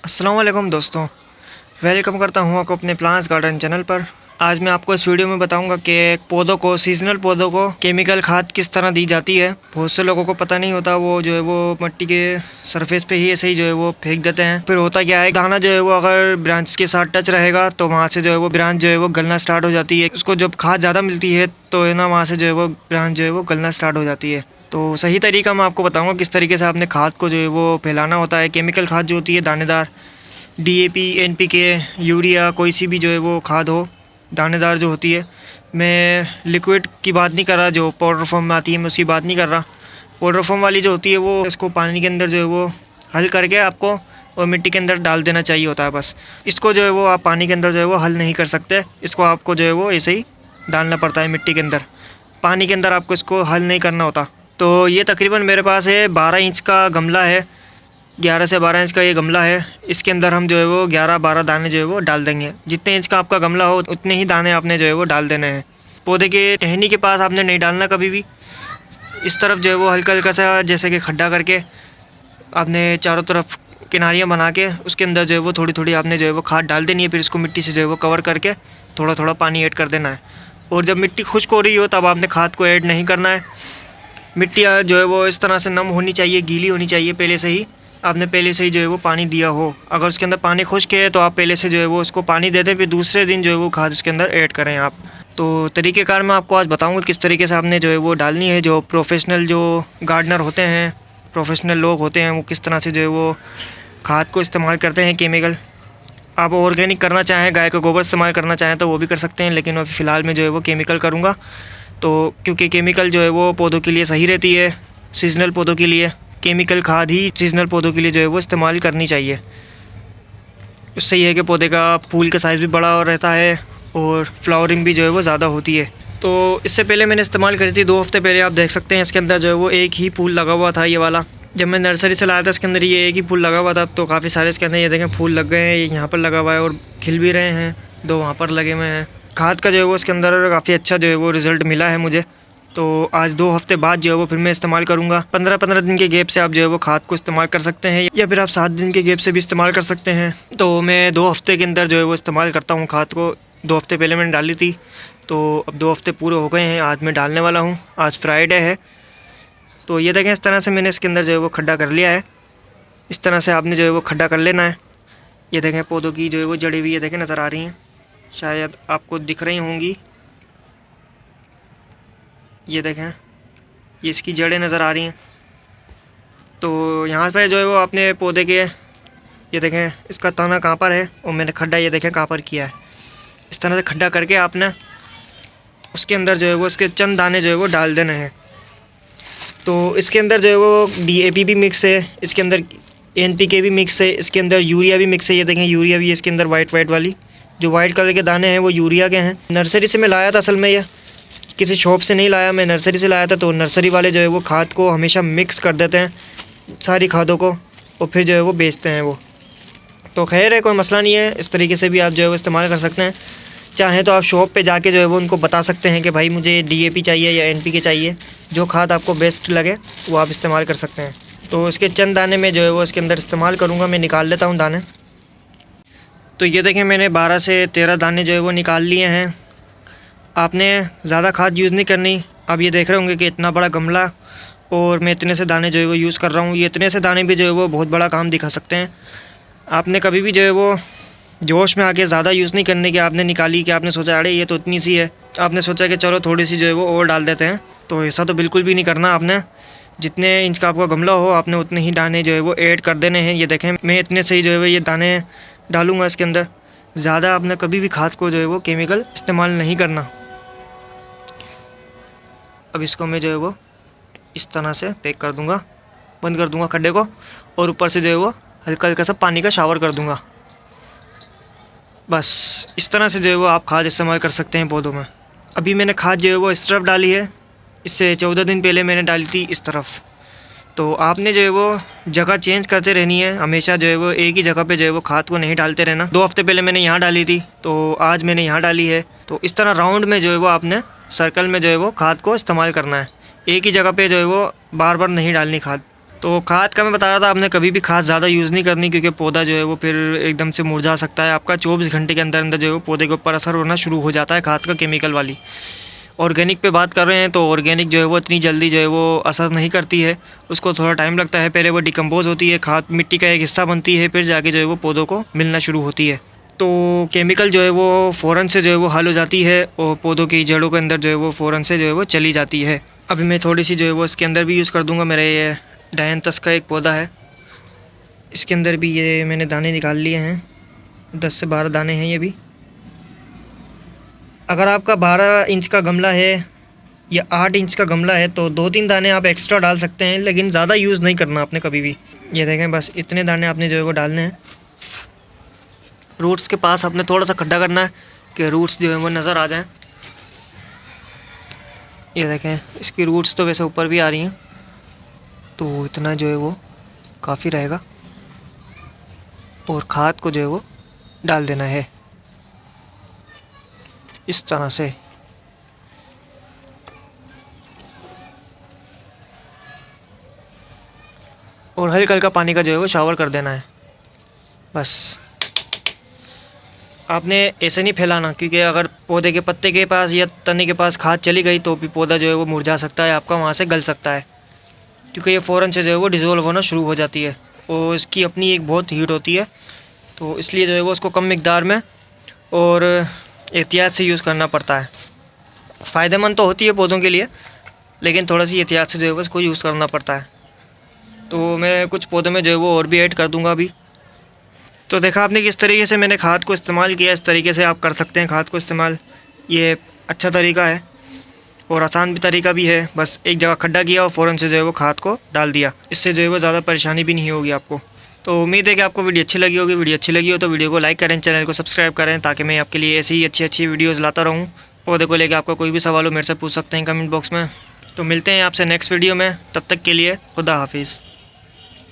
अस्सलाम वालेकुम दोस्तों, वेलकम करता हूँ आपको अपने प्लांट्स गार्डन चैनल पर। आज मैं आपको इस वीडियो में बताऊंगा कि पौधों को, सीजनल पौधों को केमिकल खाद किस तरह दी जाती है। बहुत से लोगों को पता नहीं होता, वो जो है वो मिट्टी के सरफेस पे ही ऐसे ही जो है वो फेंक देते हैं। फिर होता क्या है, दाना जो है वो अगर ब्रांच के साथ टच रहेगा तो वहाँ से जो है वो ब्रांच जो है वो गलना स्टार्ट हो जाती है। उसको जब खाद ज़्यादा मिलती है तो है ना, वहाँ से जो है वो ब्रांच जो है वो गलना स्टार्ट हो जाती है। तो सही तरीका मैं आपको बताऊँगा किस तरीके से आपने खाद को जो है वो फैलाना होता है। केमिकल खाद जो होती है दानेदार, DAP, NPK, यूरिया, कोई सी भी जो है वो खाद हो दानेदार जो होती है। मैं लिक्विड की बात नहीं कर रहा, जो पाउडर फॉर्म में आती है मैं उसकी बात नहीं कर रहा। पाउडर फॉर्म वाली जो होती है वो इसको पानी के अंदर जो है वो हल करके आपको और मिट्टी के अंदर डाल देना चाहिए होता है बस। इसको जो है वो आप पानी के अंदर जो है वो हल नहीं कर सकते, इसको आपको जो है वो ऐसे ही डालना पड़ता है मिट्टी के अंदर। पानी के अंदर आपको इसको हल नहीं करना होता। तो ये तकरीबन मेरे पास है 12 इंच का गमला है, 11 से 12 इंच का ये गमला है। इसके अंदर हम जो है वो 11-12 दाने जो है वो डाल देंगे। जितने इंच का आपका गमला हो उतने ही दाने आपने जो है वो डाल देने हैं। पौधे के टहनी के पास आपने नहीं डालना कभी भी। इस तरफ जो है वो हल्का हल्का सा जैसे कि खड्डा करके आपने चारों तरफ किनारियाँ बना के उसके अंदर जो है वो थोड़ी थोड़ी आपने जो है वो खाद डाल देनी है। फिर इसको मिट्टी से जो है वो कवर करके थोड़ा थोड़ा पानी ऐड कर देना है। और जब मिट्टी खुश्क हो रही हो तब आपने खाद को ऐड नहीं करना है। मिट्टी जो है वो इस तरह से नम होनी चाहिए, गीली होनी चाहिए पहले से ही। आपने पहले से ही जो है वो पानी दिया हो। अगर उसके अंदर पानी खुश्क है तो आप पहले से जो है वो उसको पानी दे दें, फिर दूसरे दिन जो है वो खाद उसके अंदर ऐड करें आप। तो तरीक़ेकार मैं आपको आज बताऊंगा किस तरीके से आपने जो है वो डालनी है। जो प्रोफेशनल जो गार्डनर होते हैं, प्रोफेशनल लोग होते हैं, वो किस तरह से जो है वो खाद को इस्तेमाल करते हैं केमिकल। आप ऑर्गेनिक करना चाहें, गाय का गोबर इस्तेमाल करना चाहें तो वो भी कर सकते हैं, लेकिन अभी फ़िलहाल मैं जो है वो केमिकल करूँगा। तो क्योंकि केमिकल जो है वो पौधों के लिए सही रहती है, सीजनल पौधों के लिए केमिकल खाद ही सीजनल पौधों के लिए जो है वो इस्तेमाल करनी चाहिए। उससे ये है कि पौधे का फूल का साइज़ भी बड़ा रहता है और फ्लावरिंग भी जो है वो ज़्यादा होती है। तो इससे पहले मैंने इस्तेमाल करी थी 2 हफ्ते पहले। आप देख सकते हैं इसके अंदर जो है वो एक ही फूल लगा हुआ था, ये वाला। जब मैं नर्सरी से लाया था इसके अंदर ये एक ही फूल लगा हुआ था। तो काफ़ी सारे इसके अंदर ये देखें फूल लग गए हैं, ये यहाँ पर लगा हुआ है और खिल भी रहे हैं, 2 वहाँ पर लगे हुए हैं। खाद का जो है वो इसके अंदर काफ़ी अच्छा जो है वो रिज़ल्ट मिला है मुझे। तो आज 2 हफ्ते बाद जो है वो फिर मैं इस्तेमाल करूँगा। 15-15 दिन के गैप से आप जो है वो खाद को इस्तेमाल कर सकते हैं, या फिर आप 7 दिन के गैप से भी इस्तेमाल कर सकते हैं। तो मैं 2 हफ्ते के अंदर जो है वो इस्तेमाल करता हूँ खाद को। 2 हफ्ते पहले मैंने डाली थी, तो अब 2 हफ्ते पूरे हो गए हैं। आज मैं डालने वाला हूँ, आज फ्राइडे है। तो ये देखें इस तरह से मैंने इसके अंदर जो है वो खड्डा कर लिया है। इस तरह से आपने जो है वो खड्डा कर लेना है। ये देखें पौधों की जो है वो जड़ी भी ये देखें नज़र आ रही हैं, शायद आपको दिख रही होंगी। ये देखें, ये इसकी जड़ें नज़र आ रही हैं। तो यहाँ पे जो है वो आपने पौधे के, ये देखें इसका तना कहाँ पर है और मैंने खड्डा ये देखें कहाँ पर किया है। इस तरह से खड्डा करके आपने उसके अंदर जो है वो इसके चंद दाने जो है वो डाल देने हैं। तो इसके अंदर जो है वो DAP भी मिक्स है, इसके अंदर NPK भी मिक्स है, इसके अंदर यूरिया भी मिक्स है। ये देखें यूरिया भी है इसके अंदर, वाइट वाली जो वाइट कलर के दाने हैं वो यूरिया के हैं। नर्सरी से मैं लाया था, असल में ये किसी शॉप से नहीं लाया, मैं नर्सरी से लाया था। तो नर्सरी वाले जो है वो खाद को हमेशा मिक्स कर देते हैं, सारी खादों को, और फिर जो है वो बेचते हैं वो। तो खैर है, कोई मसला नहीं है, इस तरीके से भी आप जो है वो इस्तेमाल कर सकते हैं। चाहें तो आप शॉप पे जाके जो है वो उनको बता सकते हैं कि भाई मुझे DAP चाहिए या NPK चाहिए, जो खाद आपको बेस्ट लगे वो आप इस्तेमाल कर सकते हैं। तो इसके चंद दाने में जो है वो इसके अंदर इस्तेमाल करूँगा, मैं निकाल लेता हूँ दाने। तो ये देखें मैंने 12 से 13 दाने जो है वो निकाल लिए हैं। आपने ज़्यादा खाद यूज़ नहीं करनी। आप ये देख रहे होंगे कि इतना बड़ा गमला और मैं इतने से दाने जो है वो यूज़ कर रहा हूँ। ये इतने से दाने भी जो है वो बहुत बड़ा काम दिखा सकते हैं। आपने कभी भी जो है वो जोश में आके ज़्यादा यूज़ नहीं करने की। आपने निकाली कि आपने सोचा अरे ये तो इतनी सी है, आपने सोचा कि चलो थोड़ी सी जो है वो और डाल देते हैं। तो ऐसा तो बिल्कुल भी नहीं करना। आपने जितने इंच का आपका गमला हो आपने उतने ही दाने जो है वो ऐड कर देने हैं। ये देखें मैं इतने से ही जो है वो ये दाने डालूँगा इसके अंदर। ज़्यादा आपने कभी भी खाद को जो है वो केमिकल इस्तेमाल नहीं करना। अब इसको मैं जो है वो इस तरह से पैक कर दूँगा, बंद कर दूँगा खड्डे को, और ऊपर से जो है वो हल्का हल्का सा पानी का शावर कर दूँगा। बस इस तरह से जो है वो आप खाद इस्तेमाल कर सकते हैं पौधों में। अभी मैंने खाद जो है वो इस तरफ डाली है, इससे 14 दिन पहले मैंने डाली थी इस तरफ। तो आपने जो है वो जगह चेंज करते रहनी है, हमेशा जो है वो एक ही जगह पे जो है वो खाद को नहीं डालते रहना। 2 हफ्ते पहले मैंने यहाँ डाली थी, तो आज मैंने यहाँ डाली है। तो इस तरह राउंड में जो है वो आपने सर्कल में जो है वो खाद को इस्तेमाल करना है। एक ही जगह पे जो है वो बार बार नहीं डालनी खाद। तो खाद का मैं बता रहा था, आपने कभी भी खाद ज़्यादा यूज़ नहीं करनी, क्योंकि पौधा जो है वो फिर एकदम से मुरझा सकता है आपका। 24 घंटे के अंदर अंदर जो है वो पौधे के ऊपर असर होना शुरू हो जाता है खाद का, केमिकल वाली। ऑर्गेनिक पे बात कर रहे हैं तो ऑर्गेनिक जो है वो इतनी जल्दी जो है वो असर नहीं करती है, उसको थोड़ा टाइम लगता है। पहले वो डिकम्पोज होती है, खाद मिट्टी का एक हिस्सा बनती है, फिर जाके जो है वो पौधों को मिलना शुरू होती है। तो केमिकल जो है वो फ़ौरन से जो है वो हल हो जाती है और पौधों की जड़ों के अंदर जो है वो फ़ौरन से जो है वो चली जाती है। अभी मैं थोड़ी सी जो है वो इसके अंदर भी यूज़ कर दूँगा। मेरा ये डायंथस का एक पौधा है, इसके अंदर भी ये मैंने दाने निकाल लिए हैं, 10 से 12 दाने हैं ये भी। अगर आपका 12 इंच का गमला है या 8 इंच का गमला है तो 2-3 दाने आप एक्स्ट्रा डाल सकते हैं, लेकिन ज़्यादा यूज़ नहीं करना आपने कभी भी। ये देखें, बस इतने दाने आपने जो है वो डालने हैं। रूट्स के पास आपने थोड़ा सा खड्डा करना है कि रूट्स जो है वो नज़र आ जाएं। ये देखें, इसकी रूट्स तो वैसे ऊपर भी आ रही हैं, तो इतना जो है वो काफ़ी रहेगा। और खाद को जो है वो डाल देना है इस तरह से। और हल्का हल्का पानी का जो है वो शावर कर देना है बस। आपने ऐसे नहीं फैलाना, क्योंकि अगर पौधे के पत्ते के पास या तने के पास खाद चली गई तो भी पौधा जो है वो मुरझा सकता है आपका, वहाँ से गल सकता है, क्योंकि ये फ़ौरन से जो है वो डिज़ोल्व होना शुरू हो जाती है और इसकी अपनी एक बहुत हीट होती है। तो इसलिए जो है वो उसको कम मिकदार में और एहतियात से यूज़ करना पड़ता है। फ़ायदेमंद तो होती है पौधों के लिए, लेकिन थोड़ा सी एहतियात से जो है वो इसको यूज़ करना पड़ता है। तो मैं कुछ पौधों में जो है वो और भी ऐड कर दूँगा अभी। तो देखा आपने किस तरीके से मैंने खाद को इस्तेमाल किया, इस तरीके से आप कर सकते हैं खाद को इस्तेमाल। ये अच्छा तरीका है और आसान भी तरीका भी है। बस एक जगह खड्डा किया और फ़ौरन से जो है वो खाद को डाल दिया, इससे जो है वो ज़्यादा परेशानी भी नहीं होगी आपको। तो उम्मीद है कि आपको वीडियो अच्छी लगी होगी। वीडियो अच्छी लगी हो तो वीडियो को लाइक करें, चैनल को सब्सक्राइब करें, ताकि मैं आपके लिए ऐसी ही अच्छी वीडियोज़ लाता रहूँ। पौधे को लेकर आपका कोई भी सवाल हो मेरे से पूछ सकते हैं कमेंट बॉक्स में। तो मिलते हैं आपसे नेक्स्ट वीडियो में, तब तक के लिए खुदा हाफिज़।